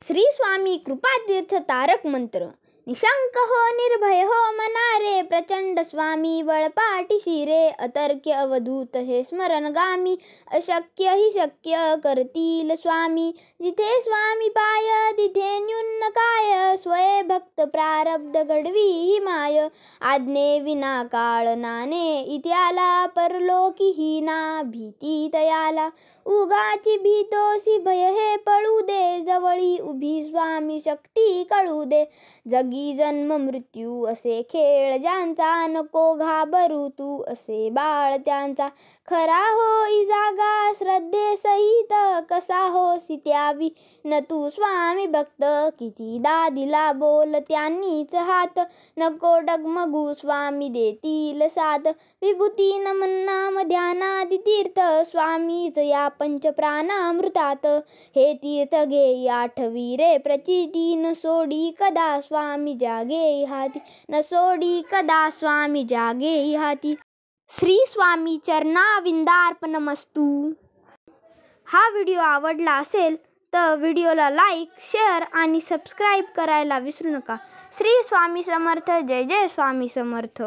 श्री स्वामी कृपातीर्थ तारक मंत्र। निशंक हो निर्भय हो मनारे, प्रचंड स्वामी बळपाठीशी रे। अतर्क्य अवधूत हे स्मरणगामी, अशक्य ही शक्य करतील स्वामी। जिथे स्वामी पाय तिथे न्यून काय, स्वये भक्त प्रारब्ध घडवी ही माय। आज्ञे विना काळ नाणे इत्याला, परलोकी ही ना भीती तयाला। उगाची भीतोसी भय हे पळू दे, जवळी उभी स्वामी शक्ती कळू दे। जगी जन्म मृत्यू असे खेळ ज्यांचा, नको घाबरू तू असे बाळ त्यांचा। खरा होई जागा श्रद्धे सहित, कसा होसी त्यावी न तू स्वामी भक्त। कितीदा दिला बोल त्यांनीच हात, नको डगमगू स्वामी देतील साथ। विभूती नमन नाम ध्यानादि तीर्थ, स्वामीच या पंच प्राणामृतात। हे तीर्थ घेई आठवी रे प्रचिती, न सोडी कदा स्वामी जागे हाती, न सोडी कदा स्वामी जागे हाती। श्री स्वामी चरणाविंदार्पणमस्तु। हा व्हिडिओ आवडला असेल तर व्हिडिओला लाईक, शेअर आणि सबस्क्राईब करायला विसरू नका। श्री स्वामी समर्थ। जय जय स्वामी समर्थ।